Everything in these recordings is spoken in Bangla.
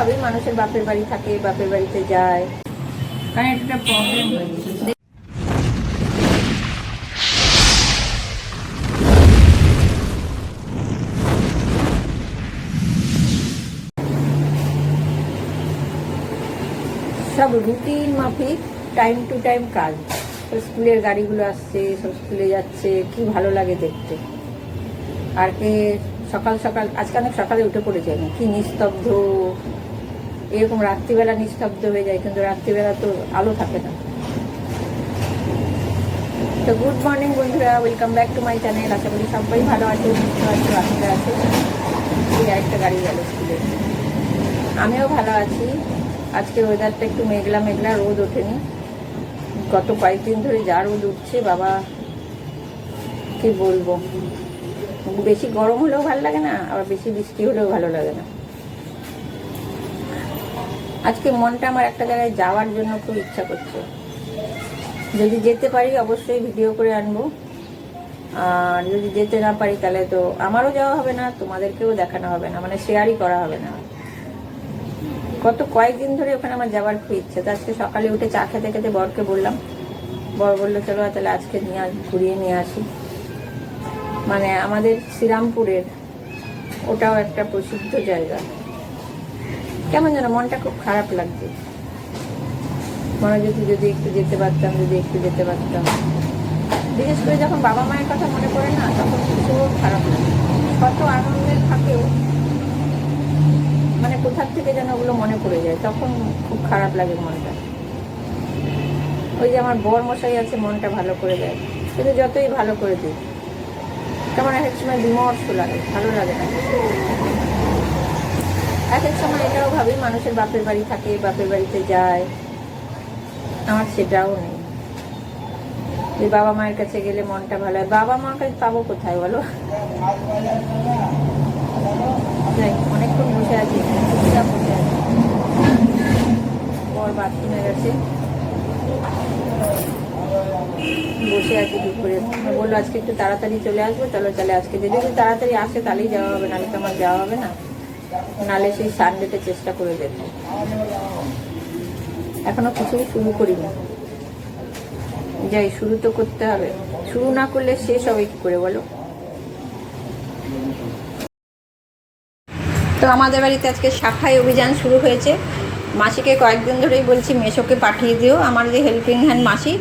ভাবি মানুষের বাপের বাড়ি থাকে, বাপের বাড়িতে যায়, কারণ এটা প্রবলেম হয়ে গেছে। সব রুটিন মাফিক টাইম টু টাইম কাজ। স্কুলের গাড়িগুলো আসছে, সব স্কুলে যাচ্ছে, কি ভালো লাগে দেখতে। আর কে সকাল সকাল, আজকে অনেক সকালে উঠে পড়েছে, কি নিস্তব্ধ। এরকম রাত্রিবেলা নিস্তব্ধ হয়ে যায়, কিন্তু রাত্রিবেলা তো আলো থাকে না। তো গুড মর্নিং বন্ধুরা, welcome back to my channel. আশা করি সবাই ভালো আছে, সুস্থ আছে, বাচ্চারা আছে। এই একটা গাড়ি গেল স্কুলে, আমিও ভালো আছি। আজকে ওয়েদারটা একটু মেঘলা মেঘলা, রোদ ওঠেনি। গত কয়েকদিন ধরে যা রোদ উঠছে বাবা, কি বলবো। বেশি গরম হলেও ভালো লাগে না, আবার বেশি বৃষ্টি হলেও ভালো লাগে না। আজকে মনটা আমার একটা জায়গায় যাওয়ার জন্য খুব ইচ্ছা করছে। যদি যেতে পারি অবশ্যই ভিডিও করে আনবো, আর যদি যেতে না পারি তাহলে তো আমারও যাওয়া হবে না, তোমাদেরকেও দেখানো হবে না, মানে শেয়ারই করা হবে না। গত কয়েকদিন ধরে ওখানে আমার যাওয়ার খুব ইচ্ছে। তো আজকে সকালে উঠে চা খেতে খেতে বরকে বললাম, বর বললো চলো তাহলে আজকে ঘুরিয়ে নিয়ে আসি। মানে আমাদের শ্রীরামপুরের ওটাও একটা প্রসিদ্ধ জায়গা। কেমন যেন মনটা খুব খারাপ লাগছে, মনে যদি একটু যেতে পারতাম, বিশেষ করে যখন বাবা মায়ের কথা মনে পড়ে না, তখন খুব খারাপ লাগে। কত আনন্দের থাকেও, মানে কোথার থেকে যেন ওগুলো মনে পড়ে যায়, তখন খুব খারাপ লাগে মনটা। ওই যে আমার বর মশাই আছে, মনটা ভালো করে দেয়, কিন্তু যতই ভালো করে দিই কেমন এক এক সময় বিমর্ষ লাগে, ভালো লাগে না। এক এক সময় এটাও ভাবি মানুষের বাপের বাড়ি থাকে, বাপের বাড়িতে যায়, আমার সেটাও নেই। যে বাবা মায়ের কাছে গেলে মনটা ভালো হয়, বাবা মার কাছে পাবো কোথায় বলো। অনেকক্ষণ বসে আছি, বর বাথরুমে গেছে, বসে আছি দুপুরে। বললো আজকে একটু তাড়াতাড়ি চলে আসবো, চলো তাহলে আজকে যদি তাড়াতাড়ি আসে তাহলেই যাওয়া হবে, নাহলে তো আমার যাওয়া হবে না। নাহলে সেই সানডেতে চেষ্টা করে যেতে। এখনো কিছুই শুরু করিনি, যাই শুরু তো করতে হবে। শুরু না করলে শেষ হবে কি করে বলো। তো আমাদের বাড়িতে আজকে সাফাই অভিযান শুরু হয়েছে। মাসিকে কয়েকদিন ধরেই বলছি মেশোকে পাঠিয়ে দিও। আমার যে হেল্পিং হ্যান্ড মাসি,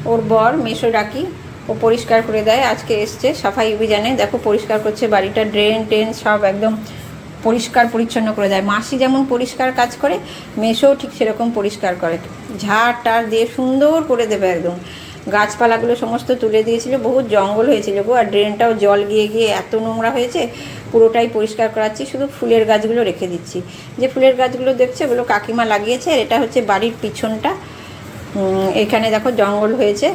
ওর বর মেশো ডাকি, ও পরিষ্কার করে দেয়। আজকে এসছে সাফাই অভিযানে, দেখো পরিষ্কার করছে বাড়িটা, ড্রেন টেন সব একদম পরিষ্কার পরিচ্ছন্ন করে দেয়। মাসি যেমন পরিষ্কার কাজ করে, মেশোও ঠিক সেরকম পরিষ্কার করে, ঝাড় টাড় দিয়ে সুন্দর করে দেবে একদম। গাছপালাগুলো সমস্ত তুলে দিয়েছিল, বহুত জঙ্গল হয়েছিল গো, আর ড্রেনটাও জল গিয়ে গিয়ে এত নোংরা হয়েছে, পুরোটাই পরিষ্কার করাচ্ছি। শুধু ফুলের গাছগুলো রেখে দিচ্ছি। যে ফুলের গাছগুলো দেখছে ওগুলো কাকিমা লাগিয়েছে, আর এটা হচ্ছে বাড়ির পিছনটা। এখানে দেখো জঙ্গল হয়েছে,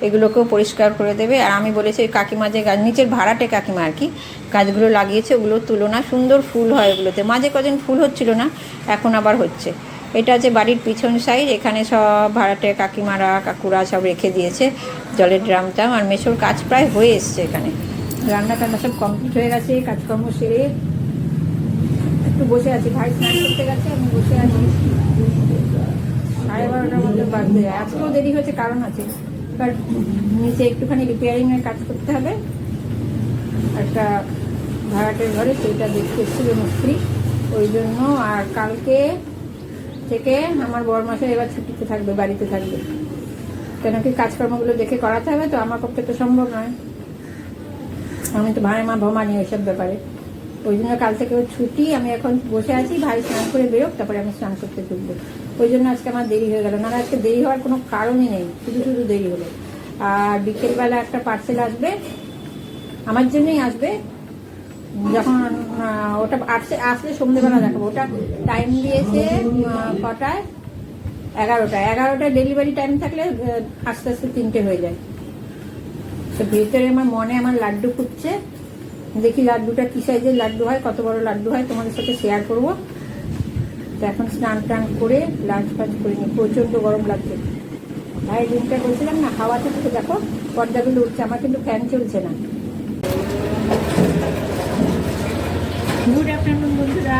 এগুলোকেও পরিষ্কার করে দেবে। আর আমি বলেছি ওই কাকিমা যে গাছ, নিচের ভাড়াটে কাকিমা আর কি, গাছগুলো লাগিয়েছে, ওগুলোর তুলনা সুন্দর ফুল হয় ওগুলোতে। মাঝে কদিন ফুল হচ্ছিল না, এখন আবার হচ্ছে। এটা হচ্ছে বাড়ির পিছন সাইড, এখানে সব ভাড়াটে কাকিমারা কাকুরা সব রেখে দিয়েছে জলের ড্রামটা। আর মেশোর কাজ প্রায় হয়ে এসছে, এখানে রান্না টান্না সব কমপ্লিট হয়ে গেছে। কাজকর্ম সেরে একটু বসে আছি, ভাই স্নান করতে গেছে, আমি বসে আছি। 12:30টার মধ্যে বাজতে যায়। আজকেও দেরি হয়েছে, কারণ আছে, এবার নিচে একটুখানি রিপেয়ারিংয়ের কাজ করতে হবে একটা ভাড়াটের ঘরে, সেইটা দেখতে এসেছিল মিস্ত্রি, ওই জন্য। আর কালকে থেকে আমার বর মাসের এবার ছুটিতে থাকবে, বাড়িতে থাকবে, কেন কি কাজকর্মগুলো দেখে করাতে হবে, তো আমার পক্ষে তো সম্ভব নয়, আমি তো ভাড়া মা ভমানি ওইসব ব্যাপারে। ওই জন্য কাল থেকে ওর ছুটি, আমি এখন বসে আছি, ভাই স্নান করে বেরোক, তারপরে আমি স্নান করতে ঢুকবো। ওই জন্য আজকে আমার দেরি হয়ে গেল, না আজকে দেরি হওয়ার কোনো কারণই নেই, শুধু শুধু দেরি হলো। আর বিকেলবেলা একটা পার্সেল আসবে, আমার জন্যই আসবে, যখন ওটা আসলে সন্ধ্যেবেলা দেখাবো। ওটা টাইম দিয়েছে কটায়, 11টায় ডেলিভারি টাইম থাকলে আস্তে আস্তে 3টে হয়ে যায়। তো ভেতরে আমার লাড্ডু ফুটছে, দেখি লাড্ডুটা কি সাইজের লাড্ডু হয়, কত বড় লাড্ডু হয় তোমাদের সাথে শেয়ার করবো। তো এখন স্নান টান করে লাঞ্চ ফাঞ্চ করে নিই, প্রচণ্ড গরম লাগছে। ভাই রুমটা বলছিলাম না, হাওয়াতে থেকে দেখো পর্দাগুলো উঠছে, আমার কিন্তু ফ্যান চলছে না। গুড আফটারনুন বন্ধুরা,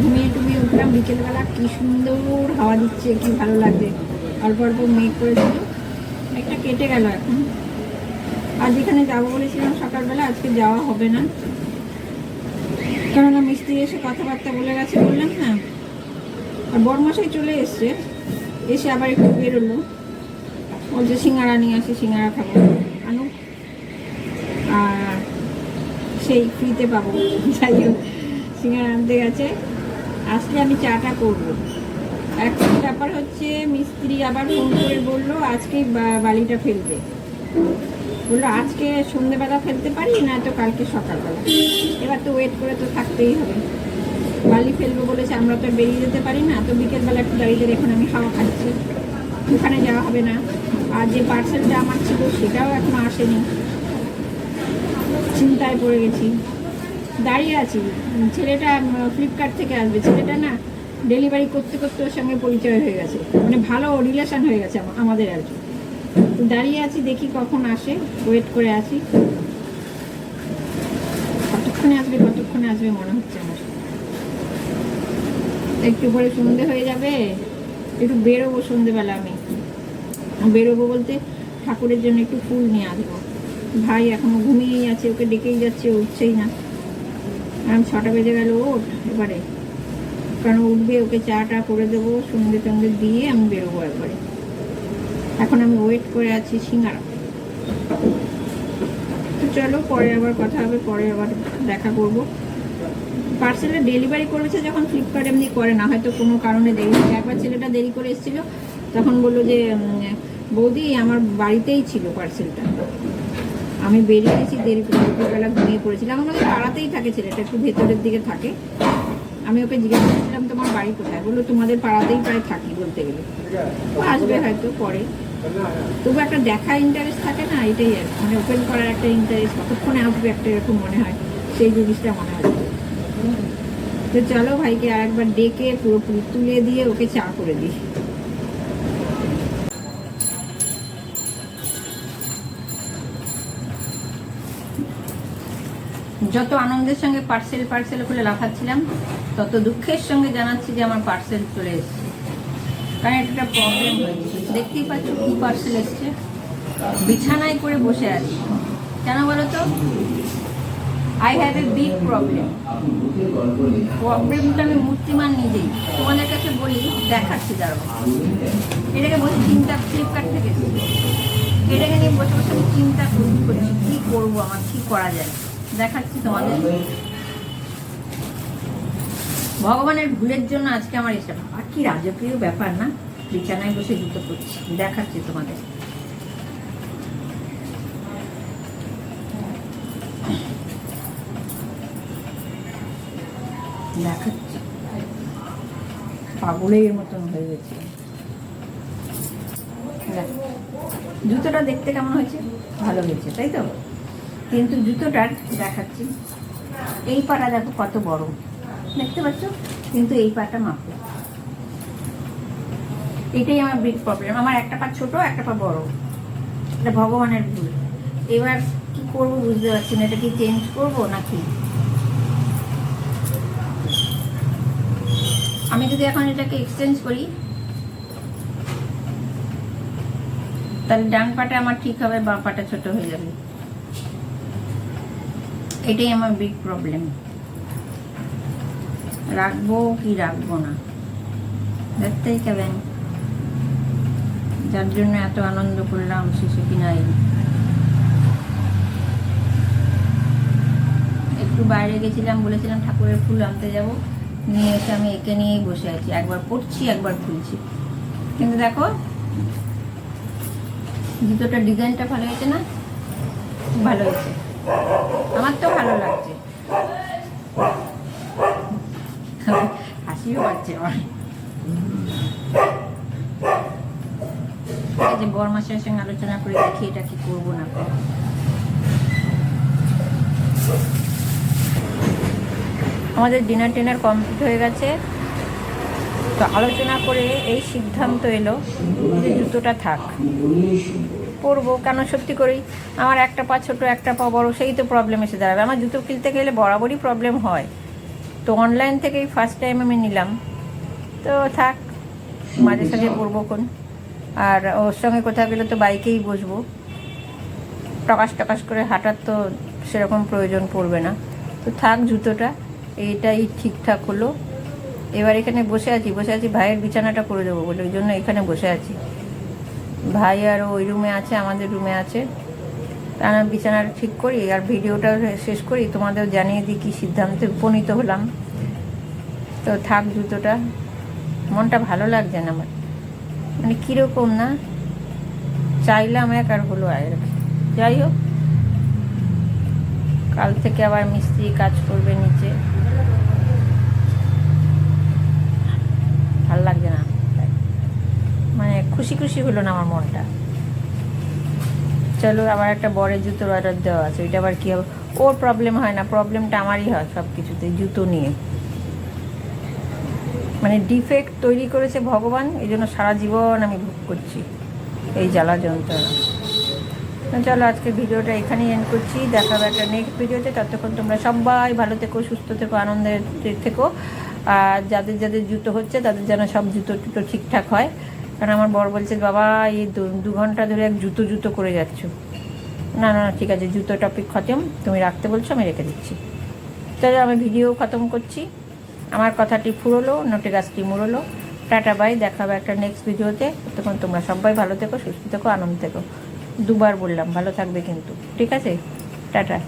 ঘুমিয়ে টুমিয়ে উঠলাম বিকেলবেলা, কি সুন্দর হাওয়া দিচ্ছে, কি ভালো লাগছে। অল্প অল্প মেঘ করেছিল, মেঘটা কেটে গেল এখন। আর যেখানে যাবো বলেছিলাম সকালবেলা, আজকে যাওয়া হবে না, কেননা মিস্ত্রি এসে কথাবার্তা বলে গেছে, বললাম না। আর বরমশাই চলে এসছে, এসে আবার একটু বেরোলো, বলছে সিঙ্গারা নিয়ে আসে, সিঙ্গারা খাবো, আনো। আর সেই ফ্রিতে পাবো, যাই হোক সিঙ্গারা আনতে গেছে, আসলে আমি চাটা করবো। একটা ব্যাপার হচ্ছে, মিস্ত্রি আবার ফোন করে বললো আজকেই বালিটা ফেলতে, বললো আজকে সন্ধ্যেবেলা ফেলতে পারি না তো কালকে সকালবেলা। এবার তো ওয়েট করে তো থাকতেই হবে, বালি ফেলবো বলেছে, আমরা তো বেরিয়ে যেতে পারি না। তো বিকেলবেলা একটু গাড়িতে এখন আমি হাওয়া খাচ্ছি, ওখানে যাওয়া হবে না। আর যে পার্সেলটা আমার ছিল সেটাও এখনো আসেনি, চিন্তায় পড়ে গেছি, দাঁড়িয়ে আছি। ছেলেটা ফ্লিপকার্ট থেকে আসবে, ছেলেটা না ডেলিভারি করতে করতে ওর সঙ্গে পরিচয় হয়ে গেছে, মানে ভালো রিলেশন হয়ে গেছে আমাদের আর কি। দাঁড়িয়ে আছি, দেখি কখন আসে, ওয়েট করে আছি। কতক্ষণে আসবে মনে হচ্ছে আমার। একটু পরে সন্ধে হয়ে যাবে, একটু বেরোবো সন্ধেবেলা। আমি বেরোবো বলতে ঠাকুরের জন্য একটু ফুল নিয়ে আসবো। ভাই এখনো ঘুমিয়েই আছে, ওকে ডেকেই যাচ্ছে, উঠছেই না। আমি 6টা বেজে গেল, ওঠ এবারে, কারণ উঠবে, ওকে চাটা করে দেবো, সন্ধে টন্ধে দিয়ে আমি বেরোবো একবারে। এখন আমি ওয়েট করে আছি সিঙ্গারা। তো চলো পরে আবার কথা হবে, পরে আবার দেখা করবো। পার্সেলটা ডেলিভারি করেছে যখন ফ্লিপকার্ট এমনি করে না, হয়তো কোনো কারণে দেরি হয়েছে। একবার ছেলেটা দেরি করে এসেছিলো, তখন বললো যে বৌদি আমার বাড়িতেই ছিল পার্সেলটা, আমি বেরিয়ে গেছি দেরি করে, দুপুরবেলা ঘুমিয়ে পড়েছিলাম। আমাদের পাড়াতেই থাকে ছেলেটা, একটু ভেতরের দিকে থাকে। আমি ওকে জিজ্ঞেস করছিলাম তোমার বাড়ি কোথায়, বললো তোমাদের পাড়াতেই প্রায় থাকি বলতে গেলে। ও আসবে হয়তো পরে, তবু একটা দেখা ইন্টারেস্ট থাকে না, এটাই আর মানে ওপেন করার একটা ইন্টারেস্ট, কতক্ষণে আসবে একটা এরকম মনে হয়, সেই জিনিসটা মনে হয়। তো চলো ভাইকে আর একবার ডেকে পুরোপুরি তুলে দিয়ে ওকে চা করে দিই। যত আনন্দের সঙ্গে পার্সেল খুলে লাফাচ্ছিলাম, তত দুঃখের সঙ্গে জানাচ্ছি যে আমার পার্সেল চলে এসছে। কারণ একটা প্রবলেম হয়েছে, দেখতেই পাচ্ছ কি পার্সেল এসছে। বিছানায় করে বসে আছি, কেন বলো তো? I have a big problem. প্রবলেমটা আমি মূর্তিমান নিজেই তোমাদের কাছে বলি, দেখাচ্ছি। দাঁড়ো, এটাকে বসে চিন্তা, ফ্লিপকার্ট থেকে এটাকে নিয়ে বসে বসে আমি চিন্তা করছি কী করবো, আমার কী করা যায়। দেখাচ্ছি তোমাদের। ভগবানের ভুলের জন্য আজকে আমার এসব, আর কি রাজকীয় ব্যাপার না, বিছানায় বসে জুতো করছি। দেখাচ্ছি তোমাদের। দেখাচ্ছি, পাগলের মতন হয়ে গেছে। জুতোটা দেখতে কেমন হয়েছে? ভালো হয়েছে, তাই তো? কিন্তু জুতোটার দেখাচ্ছি, এই পাটা দেখো কত বড়, দেখতে পাচ্ছ? কিন্তু এই পাটা মাপো, এটাই আমার বিগ প্রবলেম। আমার একটা পা ছোট, একটা পা বড়, এটা ভগবানের ভুল। এবার কি করব বুঝতে পারছি না, এটা কি চেঞ্জ করবো নাকি? আমি যদি এখন এটাকে এক্সচেঞ্জ করি, তাহলে ডান পাটা আমার ঠিক হবে, বাঁ পাটা ছোট হয়ে যাবে। এটাই আমার বিগ প্রবলেম। রাখবো কি রাখবো না দেখতেই কেবেন, যার জন্য এত আনন্দ করলাম শেষে কিনাই। একটু বাইরে গেছিলাম, বলেছিলাম ঠাকুরের ফুল আনতে যাব, নিয়ে এসে আমি একে নিয়েই বসে আছি, একবার পড়ছি একবার খুলছি। কিন্তু দেখো জুতোটার ডিজাইনটা ভালো হয়েছে না? ভালো হয়েছে, আমার তো ভালো লাগছে। হাসিও পাচ্ছে আমার। যে বরমাসের সঙ্গে আলোচনা করে দেখি এটা কি করবো না করবো। আমাদের ডিনার টিনার কমপ্লিট হয়ে গেছে, তো আলোচনা করে এই সিদ্ধান্ত এলো যে জুতোটা থাক, পরবো। কেন সত্যি করেই আমার একটা পা ছোট একটা পা বড়, সেই তো প্রবলেম এসে দাঁড়াবে। আমার জুতো কিনতে গেলে বরাবরই প্রবলেম হয়, তো অনলাইন থেকেই ফার্স্ট টাইম আমি নিলাম, তো থাক মাঝে সাঝে পরবো কোন। আর ওর সঙ্গে কোথাও গেলে তো বাইকেই বসবো, টকাস টকাস করে হাঁটার তো সেরকম প্রয়োজন পড়বে না। তো থাক জুতোটা, এইটাই ঠিকঠাক হলো। এবার এখানে বসে আছি ভাইয়ের বিছানাটা করে দেবো বলে, ওই জন্য এখানে বসে আছি। ভাই আর ওই রুমে আছে, আমাদের রুমে আছে, তার বিছানাটা ঠিক করি আর ভিডিওটা শেষ করি, তোমাদের জানিয়ে দিই কী সিদ্ধান্তে উপনীত হলাম। তো থাক জুতোটা, মনটা ভালো লাগছে না আমার, মানে কীরকম না, চাইলাম এক আর হলো আর। যাই হোক, কাল থেকে আবার মিস্ত্রি কাজ করবে নিচে, ভাল লাগছে না, মানে খুশি খুশি হলো না আমার মনটা। চলো, আবার একটা বরের জুতোর অর্ডার দেওয়া আছে, ওইটা আবার কী হবে, ওর প্রবলেম হয় না, প্রবলেমটা আমারই হয় সব কিছুতে, জুতো নিয়ে। মানে ডিফেক্ট তৈরি করেছে ভগবান, এই জন্য সারা জীবন আমি ভোগ করছি এই জ্বালা যন্ত্রণা। চলো, আজকের ভিডিওটা এখানেই এন্ড করছি, দেখা হবে একটা নেক্সট ভিডিওতে। ততক্ষণ তোমরা সবাই ভালো থেকো, সুস্থ থেকো, আনন্দের থেকো। আর যাদের যাদের জুতো হচ্ছে তাদের যেন সব জুতো টুতো ঠিকঠাক হয়। কারণ আমার বর বলছে, বাবা এই 2 ঘন্টা ধরে এক জুতো জুতো করে যাচ্ছ। না না ঠিক আছে, জুতো টপিক খতম, তুমি রাখতে বলছো আমি রেখে দিচ্ছি। চলো, আমি ভিডিও খতম করছি, আমার কথাটি ফুরোলো, নোটে গাছটি মুড়লো। টাটা বাই, দেখা হবে একটা নেক্সট ভিডিওতে। তখন তোমরা সবাই ভালো থেকো, সুস্থ থেকো, আনন্দ থেকো। 2বার বললাম, ভালো থাকবে কিন্তু, ঠিক আছে? টাটা।